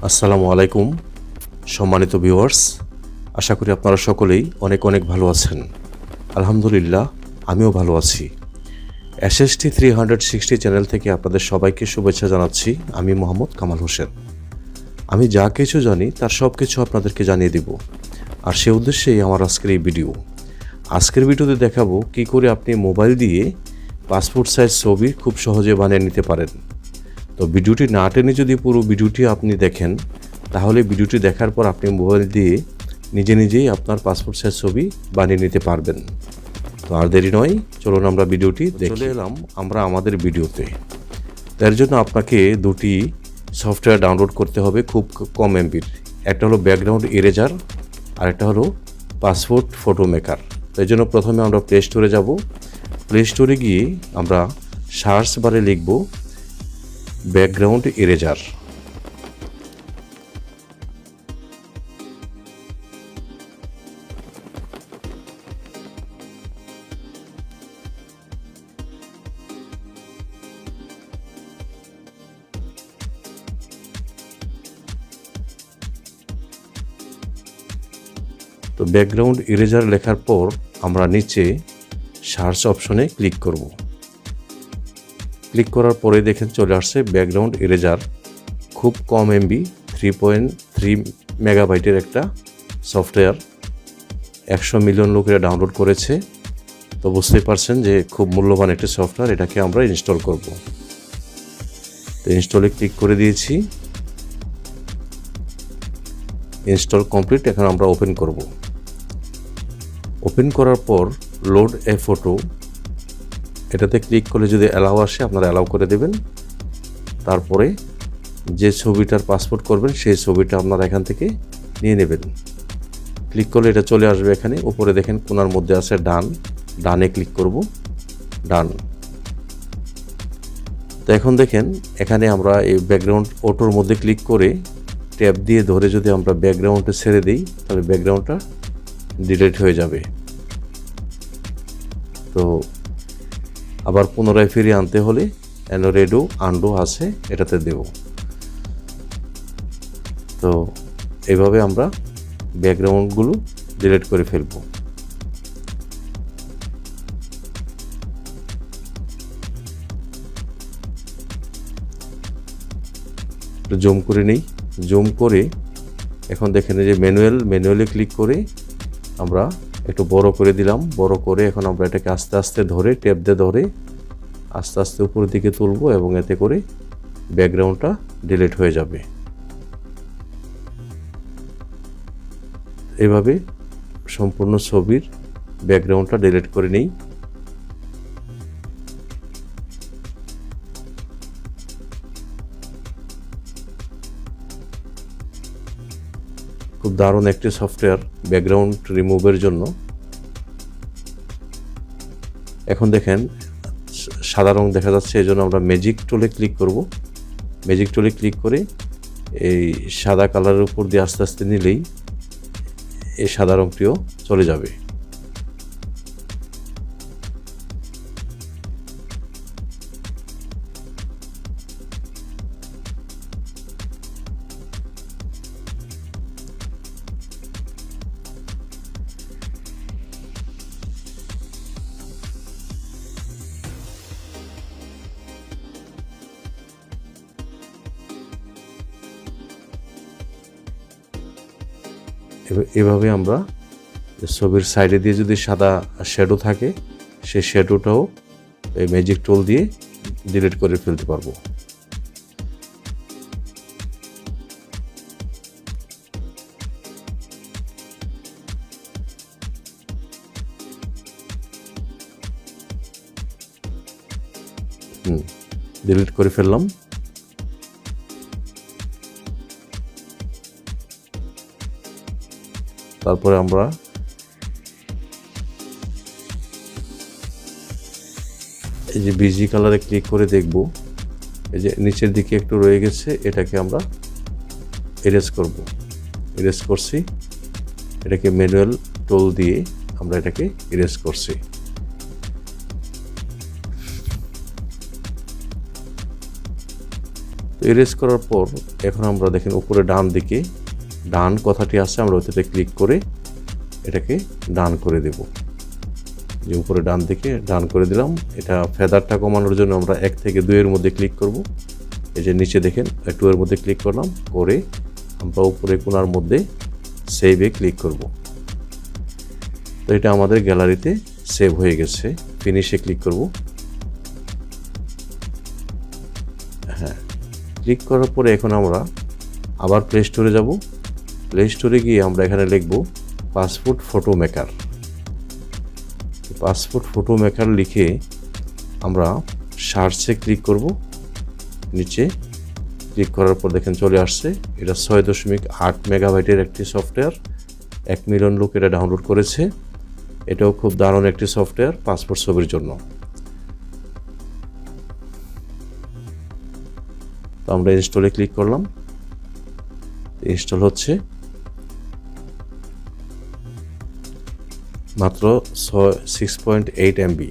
আসসালামু আলাইকুম সম্মানিত ভিউয়ার্স, আশা করি আপনারা সকলেই অনেক অনেক ভালো আছেন। আলহামদুলিল্লাহ, আমিও ভালো আছি। এসএসটি 360 চ্যানেল থেকে আপনাদের সবাইকে শুভেচ্ছা জানাচ্ছি। আমি মোহাম্মদ কামাল হোসেন। আমি যা কিছু জানি তার সব কিছু আপনাদেরকে জানিয়ে দিব, আর সে উদ্দেশ্যেই আমার আজকের এই ভিডিও। আজকের ভিডিওতে দেখাবো কী করে আপনি মোবাইল দিয়ে পাসপোর্ট সাইজ ছবি খুব সহজে বানিয়ে নিতে পারেন। তো ভিডিওটি না টেনে যদি পুরো ভিডিওটি আপনি দেখেন, তাহলে ভিডিওটি দেখার পর আপনি মোবাইল দিয়ে নিজে নিজেই আপনার পাসপোর্ট সাইজ ছবি বানিয়ে নিতে পারবেন। তো আর দেরি নয়, চলুন আমরা ভিডিওটি চলে এলাম আমরা আমাদের ভিডিওতে। তার জন্য আপনাকে দুটি সফটওয়্যার ডাউনলোড করতে হবে খুব কম এমবির। একটা হলো ব্যাকগ্রাউন্ড ইরেজার, আর একটা হলো পাসপোর্ট ফটো মেকার। তাই জন্য প্রথমে আমরা প্লে স্টোরে যাব। প্লে স্টোরে গিয়ে আমরা সার্চ বারে লিখব ব্যাকগ্রাউন্ড ইরেজার। তো ব্যাকগ্রাউন্ড ইরেজার লেখার পর আমরা নিচে সার্চ অপশনে ক্লিক করব। ক্লিক করার পরে দেখেন চলে আসছে ব্যাকগ্রাউন্ড ইরেজার। খুব কম এমবি, 3.3 মেগাবাইটের একটা সফটওয়্যার। 100 মিলিয়ন লোকেরা ডাউনলোড করেছে। তো বুঝতেই পারছেন যে খুব মূল্যবান একটি সফটওয়্যার। এটাকে আমরা ইনস্টল করব। তো ইনস্টলে ক্লিক করে দিয়েছি। Install complete. এখন আমরা ওপেন করব। ওপেন করার পর লোড এ ফটো, এটাতে ক্লিক করলে যদি অ্যালাউ আসে আপনারা অ্যালাউ করে দেবেন। তারপরে যে ছবিটার পাসপোর্ট করবেন সেই ছবিটা আপনারা এখান থেকে নিয়ে নেবেন। ক্লিক করলে এটা চলে আসবে। এখানে উপরে দেখেন কোণার মধ্যে আছে ডানে ক্লিক করব। ডান। তো এখন দেখেন এখানে আমরা এই ব্যাকগ্রাউন্ড অটোর মধ্যে ক্লিক করে ট্যাব দিয়ে ধরে যদি আমরা ব্যাকগ্রাউন্ডটা ছেড়ে দিই, তাহলে ব্যাকগ্রাউন্ডটা ডিলিট হয়ে যাবে। তো আবার পুনরায় ফিরিয়ে আনতে হলে রেডো আন্ডো আছে, এটাতে দেব। তো এইভাবে আমরা ব্যাকগ্রাউন্ডগুলো ডিলিট করে ফেলব। জুম করে নেই। জুম করে এখন দেখেন যে ম্যানুয়ালে ক্লিক করে আমরা একটু বড় করে দিলাম। বড় করে এখন আমরা এটাকে আস্তে আস্তে ধরে ট্যাব দিয়ে ধরে আস্তে আস্তে উপরের দিকে তুলব, এবং এতে করে ব্যাকগ্রাউন্ডটা ডিলিট হয়ে যাবে। এভাবে সম্পূর্ণ ছবির ব্যাকগ্রাউন্ডটা ডিলিট করে নিই। খুব দারুণ একটি সফটওয়্যার ব্যাকগ্রাউন্ড রিমুভের জন্য। এখন দেখেন সাদা রং দেখা যাচ্ছে, এই জন্য আমরা ম্যাজিক টুলে ক্লিক করব। ম্যাজিক টুলে ক্লিক করে এই সাদা কালারের উপর দিয়ে আস্তে আস্তে নিলেই এই সাদা রংটিও চলে যাবে। এভাবে আমরা ছবির সাইডে দিয়ে যদি সাদা শ্যাডো থাকে, সেই শ্যাডোটাও এই ম্যাজিক টুল দিয়ে ডিলিট করে ফেলতে পারবো। ডিলিট করে ফেললাম। তারপরে আমরা এই যে বিজি কালারে ক্লিক করে দেখব, এই যে নিচের দিকে একটু রয়ে গেছে, এটাকে আমরা এরেজ করব। এরেজ করছি, এটাকে ম্যানুয়াল টুল দিয়ে আমরা এটাকে এরেজ করছি। এরেজ করার পর এখন আমরা দেখেন উপরে ডান দিকে ডান কথাটি আছে, আমরা ওইটাতে ক্লিক করে এটাকে ডান করে দেব। যে উপরে ডান দিকে ডান করে দিলাম। এটা ফেদারটা কমানোর জন্য আমরা 1 থেকে 2 এর মধ্যে ক্লিক করব। এই যে নিচে দেখেন 2 এর মধ্যে ক্লিক করলাম, করে আমরা উপরে কোণার মধ্যে সেভে ক্লিক করব। তো এটা আমাদের গ্যালারিতে সেভ হয়ে গেছে। ফিনিশে ক্লিক করব। হ্যাঁ, ক্লিক করার পরে এখন আমরা আবার প্লে স্টোরে যাব। প্লে স্টোরে গিয়ে আমরা এখানে লিখব passport photo maker. Passport photo maker লিখে আমরা সার্চে ক্লিক করব। নিচে ক্লিক করার পর দেখেন চলে আসছে। এটা 6.8 মেগাবাইটের একটি সফটওয়্যার। 1 মিলিয়ন লোক এটা ডাউনলোড করেছে। এটাও খুব দারুণ একটি সফটওয়্যার পাসপোর্ট ছবির জন্য। তো আমরা ইনস্টলে ক্লিক করলাম। ইনস্টল হচ্ছে। মাত্র 6.8 MB।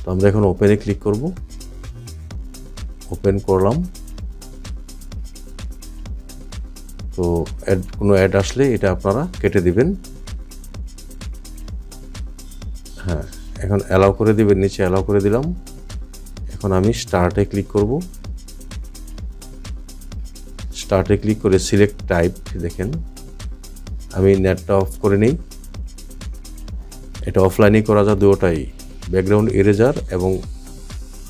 তো আমরা এখন ওপেনে ক্লিক করব। ওপেন করলাম। তো কোনো অ্যাড আসলে এটা আপনারা কেটে দিবেন। হ্যাঁ, এখন অ্যালাউ করে দিবেন। নিচে অ্যালাউ করে দিলাম। এখন আমি স্টার্টে ক্লিক করব। স্টার্টে ক্লিক করে সিলেক্ট টাইপ দেখেন আমি নেটটা অফ করে নিই। এটা অফলাইনে করা যায়, দুটোটাই ব্যাকগ্রাউন্ড ইরেজার এবং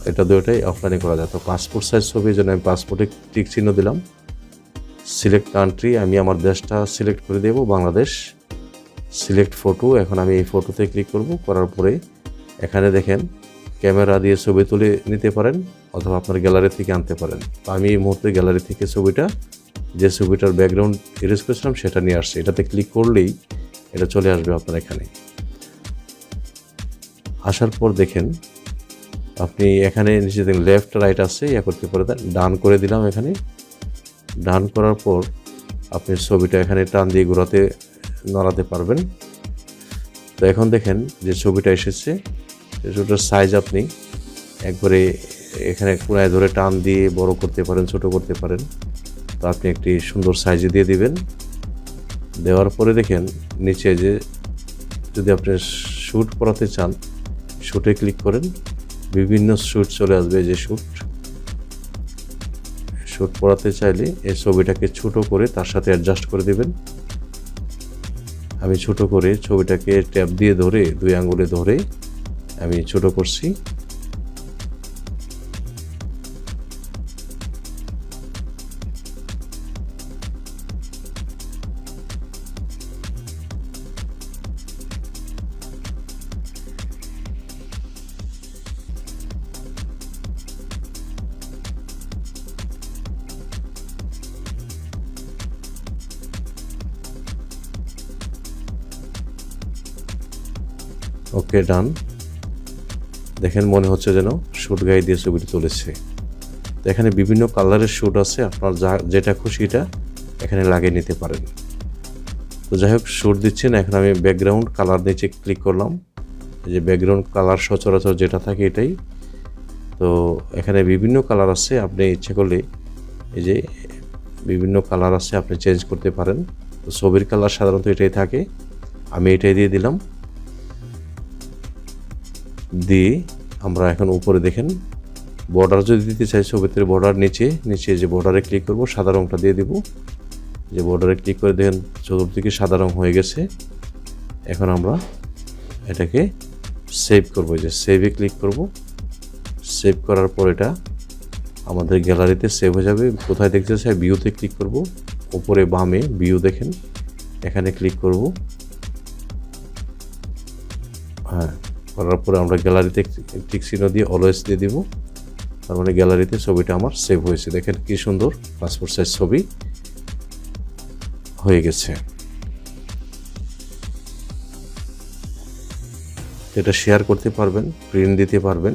এটা দুটোটাই অফলাইনে করা যায়। তো পাসপোর্ট সাইজ ছবির জন্য আমি পাসপোর্টে টিক চিহ্ন দিলাম। সিলেক্ট কান্ট্রি, আমি আমার দেশটা সিলেক্ট করে দেব, বাংলাদেশ। সিলেক্ট ফটো, এখন আমি এই ফটোতে ক্লিক করব। করার পরে এখানে দেখেন ক্যামেরা দিয়ে ছবি তুলে নিতে পারেন অথবা আপনার গ্যালারি থেকে আনতে পারেন। তো আমি এই মুহূর্তে গ্যালারি থেকে যে ছবিটার ব্যাকগ্রাউন্ড ইরেজ করেছিলাম সেটা নিয়ে আসছে। এটাতে ক্লিক করলেই এটা চলে আসবে আপনার এখানে। আসার পর দেখেন আপনি এখানে নিচে দেখেন লেফট রাইট আছে, করতে পারে ডান করে দিলাম। এখানে ডান করার পর আপনি ছবিটা এখানে টান দিয়ে ঘোরাতে নড়াতে পারবেন। তো এখন দেখেন যে ছবিটা এসেছে, ছবিটার সাইজ আপনি একবারে এখানে কোণায় ধরে টান দিয়ে বড় করতে পারেন, ছোট করতে পারেন। তো আপনি একটি সুন্দর সাইজে দিয়ে দিবেন। দেওয়ার পরে দেখেন নিচে যে যদি আপনি শ্যুট করাতে চান, শ্যুটে ক্লিক করেন, বিভিন্ন শ্যুট চলে আসবে। যে শ্যুট করাতে চাইলে এই ছবিটাকে ছোট করে তার সাথে অ্যাডজাস্ট করে দিবেন। আমি ছোট করে ছবিটাকে ট্যাব দিয়ে ধরে 2 আঙ্গুলে ধরে আমি ছোট করছি। ওকে, ডান। দেখেন মনে হচ্ছে যেন শ্যুট গায়ে দিয়ে ছবিটি তুলেছে। তো এখানে বিভিন্ন কালারের শ্যুট আছে, আপনার যেটা খুশি এটা এখানে লাগিয়ে নিতে পারেন। তো যাই হোক, শ্যুট দিচ্ছেন। এখন আমি ব্যাকগ্রাউন্ড কালার নিচে ক্লিক করলাম। এই যে ব্যাকগ্রাউন্ড কালার সচরাচর যেটা থাকে এটাই। তো এখানে বিভিন্ন কালার আছে, আপনি ইচ্ছে করলে এই যে বিভিন্ন কালার আছে, আপনি চেঞ্জ করতে পারেন। তো ছবির কালার সাধারণত এটাই থাকে, আমি এটাই দিয়ে দিলাম। দিয়ে আমরা এখন উপরে দেখেন বর্ডার যদি দিতে চাই, ছবিতে বর্ডার নিচে যে বর্ডারে ক্লিক করব, সাদা রঙটা দিয়ে দিব। যে বর্ডারে ক্লিক করে দেখেন চতুর্দিকে সাদা রঙ হয়ে গেছে। এখন আমরা এটাকে সেভ করব। যে সেভে ক্লিক করব। সেভ করার পর এটা আমাদের গ্যালারিতে সেভ হয়ে যাবে। কোথায় দেখতে চাই, ভিউতে ক্লিক করব। উপরে বামে ভিউ দেখেন, এখানে ক্লিক করব। হ্যাঁ, করার পরে আমরা গ্যালারিতে টিক চিহ্ন দিয়ে অলওয়েজ দিয়ে দিব। তার মানে গ্যালারিতে ছবিটা আমার সেভ হয়েছে। দেখেন কি সুন্দর পাসপোর্ট সাইজ ছবি হয়ে গেছে। এটা শেয়ার করতে পারবেন, প্রিন্ট দিতে পারবেন,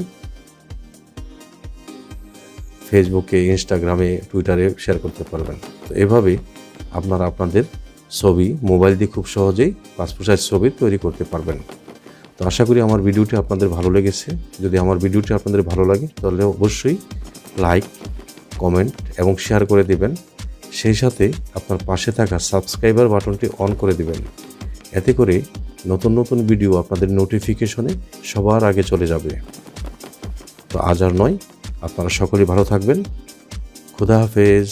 ফেসবুকে, ইনস্টাগ্রামে, টুইটারে শেয়ার করতে পারবেন। তো এভাবে আপনারা আপনাদের ছবি মোবাইল দিয়ে খুব সহজেই পাসপোর্ট সাইজ ছবি তৈরি করতে পারবেন। তো আশা করি আমার ভিডিওটি আপনাদের ভালো লেগেছে। যদি আমার ভিডিওটি আপনাদের ভালো লাগে তাহলে অবশ্যই লাইক, কমেন্ট এবং শেয়ার করে দিবেন। সেই সাথে আপনার পাশে থাকা সাবস্ক্রাইবার বাটনটি অন করে দিবেন। এতে করে নতুন নতুন ভিডিও আপনাদের নোটিফিকেশনে সবার আগে চলে যাবে। তো আজ আর নয়, আপনারা সকলেই ভালো থাকবেন। খুদা হাফেজ।